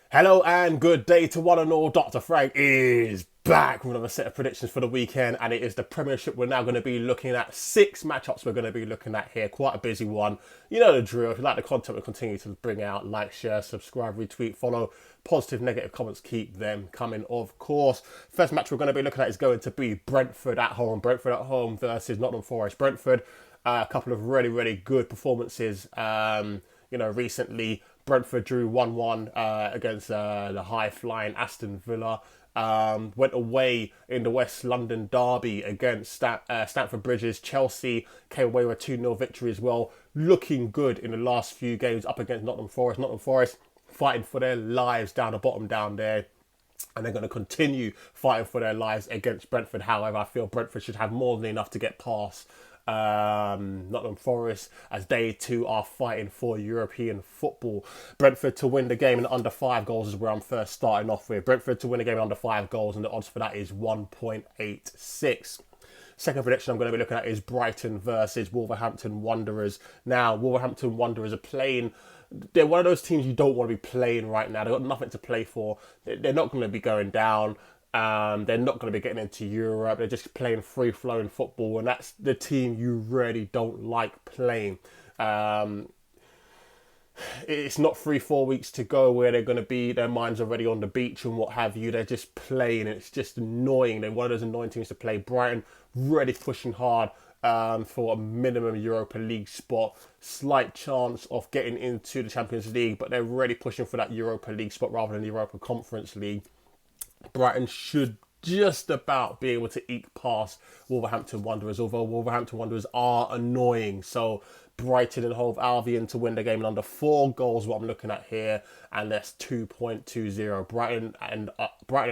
Hello and good day to one and all. Dr. Frank is back with another set of predictions for the weekend, and it is the Premiership. We're now going to be looking at 6 matchups we're going to be looking at here. Quite a busy one. You know the drill. If you like the content we'll continue to bring out, like, share, subscribe, retweet, follow. Positive, negative comments, keep them coming, of course. First match we're going to be looking at is going to be Brentford at home. Brentford at home versus Nottingham Forest. Brentford, a couple of really, really good performances, recently. Brentford drew 1-1 against the high-flying Aston Villa. Went away in the West London derby against Stamford Bridges. Chelsea came away with a 2-0 victory as well. Looking good in the last few games up against Nottingham Forest. Nottingham Forest fighting for their lives down the bottom down there. And they're going to continue fighting for their lives against Brentford. However, I feel Brentford should have more than enough to get past Nottingham Forest, as they too are fighting for European football. Brentford to win the game in under 5 goals is where I'm first starting off with. Brentford to win the game in under 5 goals, and the odds for that is 1.86. Second prediction I'm going to be looking at is Brighton versus Wolverhampton Wanderers. Now, Wolverhampton Wanderers are playing. They're one of those teams you don't want to be playing right now. They've got nothing to play for. They're not going to be going down. They're not going to be getting into Europe. They're just playing free-flowing football, and that's the team you really don't like playing. It's not 3-4 weeks to go where they're going to be, their minds already on the beach and what have you. They're just playing. It's just annoying. They're one of those annoying teams to play. Brighton really pushing hard for a minimum Europa League spot. Slight chance of getting into the Champions League, but they're really pushing for that Europa League spot rather than the Europa Conference League. Brighton should just about be able to eke past Wolverhampton Wanderers, although Wolverhampton Wanderers are annoying. So Brighton and Hove Albion to win the game in under 4 goals, what I'm looking at here, and that's 2.20. Brighton and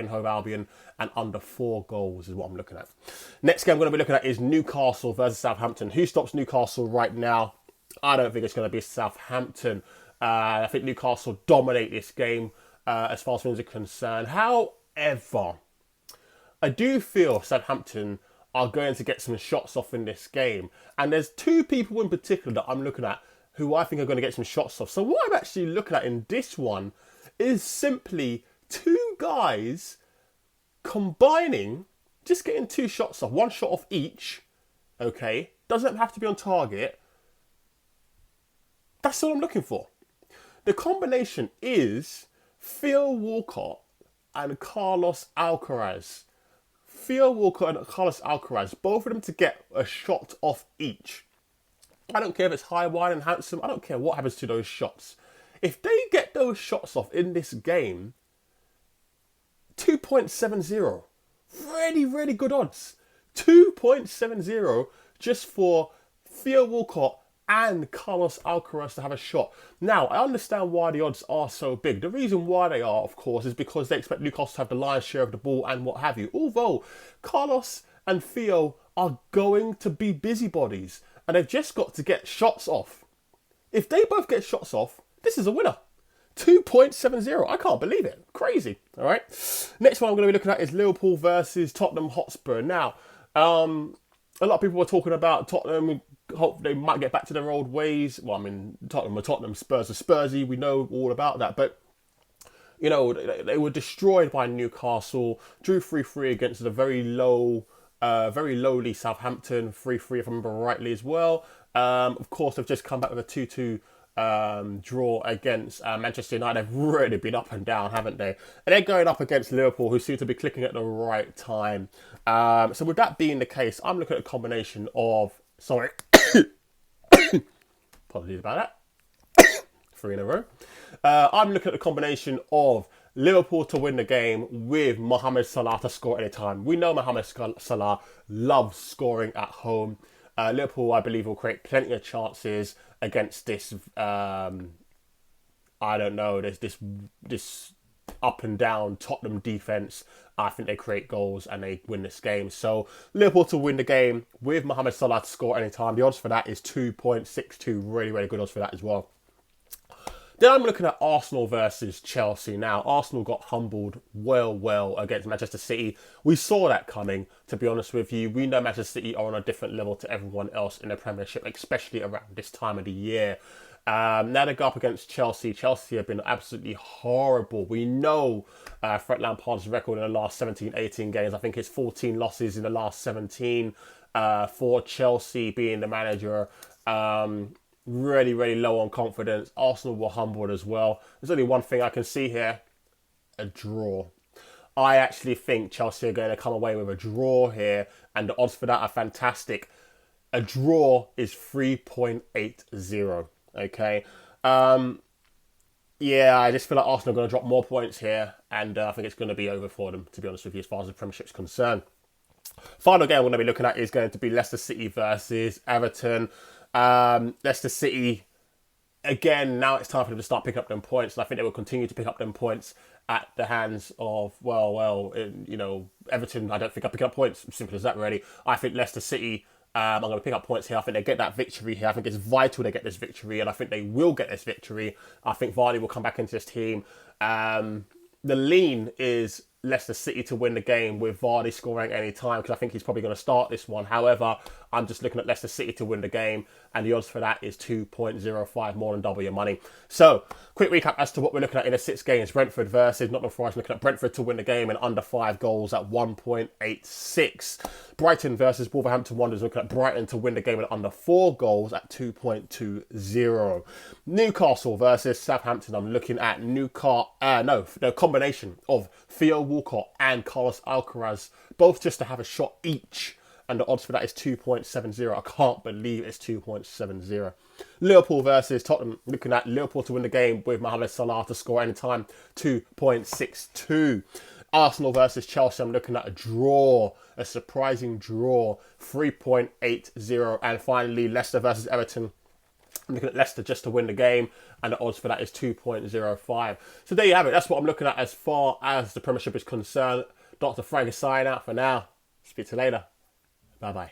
Hove Albion and under 4 goals is what I'm looking at. Next game I'm going to be looking at is Newcastle versus Southampton. Who stops Newcastle right now? I don't think it's going to be Southampton. I think Newcastle dominate this game as far as things are concerned. However, I do feel Southampton are going to get some shots off in this game. And there's 2 people in particular that I'm looking at who I think are going to get some shots off. So what I'm actually looking at in this one is simply 2 guys combining, just getting 2 shots off, 1 shot off each. Okay, doesn't have to be on target. That's all I'm looking for. The combination is Theo Walcott and Carlos Alcaraz. Theo Walcott and Carlos Alcaraz, both of them to get a shot off each. I don't care if it's high, wide and handsome. I don't care what happens to those shots. If they get those shots off in this game, 2.70. Really, really good odds. 2.70 just for Theo Walcott and Carlos Alcaraz to have a shot. Now, I understand why the odds are so big. The reason why they are, of course, is because they expect Newcastle to have the lion's share of the ball and what have you. Although, Carlos and Theo are going to be busybodies, and they've just got to get shots off. If they both get shots off, this is a winner. 2.70. I can't believe it. Crazy. All right. Next one I'm going to be looking at is Liverpool versus Tottenham Hotspur. Now, a lot of people were talking about Tottenham. Hope they might get back to their old ways. Well, I mean, Tottenham are Tottenham, Spurs are Spursy. We know all about that. But, you know, they were destroyed by Newcastle. Drew 3-3 against the very lowly Southampton. 3-3, if I remember rightly, as well. Of course, they've just come back with a 2-2 draw against Manchester United. They've really been up and down, haven't they? And they're going up against Liverpool, who seem to be clicking at the right time. So with that being the case, I'm looking at a combination of... Sorry. Apologies about that. 3 in a row. I'm looking at the combination of Liverpool to win the game with Mohamed Salah to score at any time. We know Mohamed Salah loves scoring at home. Liverpool, I believe, will create plenty of chances against this. There's this up and down Tottenham defence. I think they create goals and they win this game. So Liverpool to win the game with Mohamed Salah to score any time. The odds for that is 2.62. Really, really good odds for that as well. Then I'm looking at Arsenal versus Chelsea. Now, Arsenal got humbled well against Manchester City. We saw that coming, to be honest with you. We know Manchester City are on a different level to everyone else in the Premiership, especially around this time of the year. Now they go up against Chelsea. Chelsea have been absolutely horrible. We know Frank Lampard's record in the last 17, 18 games. I think it's 14 losses in the last 17 for Chelsea being the manager. Really, really low on confidence. Arsenal were humbled as well. There's only one thing I can see here. A draw. I actually think Chelsea are going to come away with a draw here, and the odds for that are fantastic. A draw is 3.80. Okay. Yeah, I just feel like Arsenal are going to drop more points here, and I think it's going to be over for them, to be honest with you, as far as the Premiership is concerned. Final game we're going to be looking at is going to be Leicester City versus Everton. Leicester City, again, now it's time for them to start picking up them points, and I think they will continue to pick up them points at the hands of, Everton. I don't think I'll pick up points. Simple as that, really. I think Leicester City, I'm going to pick up points here. I think they get that victory here. I think it's vital they get this victory, and I think they will get this victory. I think Vardy will come back into this team. The lean is Leicester City to win the game with Vardy scoring any time, because I think he's probably going to start this one. However, I'm just looking at Leicester City to win the game, and the odds for that is 2.05, more than double your money. So, quick recap as to what we're looking at in the 6 games. Brentford versus Nottingham Forest, looking at Brentford to win the game and under 5 goals at 1.86. Brighton versus Wolverhampton Wanderers, looking at Brighton to win the game and under 4 goals at 2.20. Newcastle versus Southampton, I'm looking at the combination of Theo Walcott and Carlos Alcaraz, both just to have a shot each, and the odds for that is 2.70. I can't believe it's 2.70. Liverpool versus Tottenham, looking at Liverpool to win the game with Mohamed Salah to score any time, 2.62. Arsenal versus Chelsea, I'm looking at a draw, a surprising draw, 3.80. And finally, Leicester versus Everton, I'm looking at Leicester just to win the game, and the odds for that is 2.05. So there you have it. That's what I'm looking at as far as the Premiership is concerned. Dr. Frank is signing out for now. Speak to you later. Bye-bye.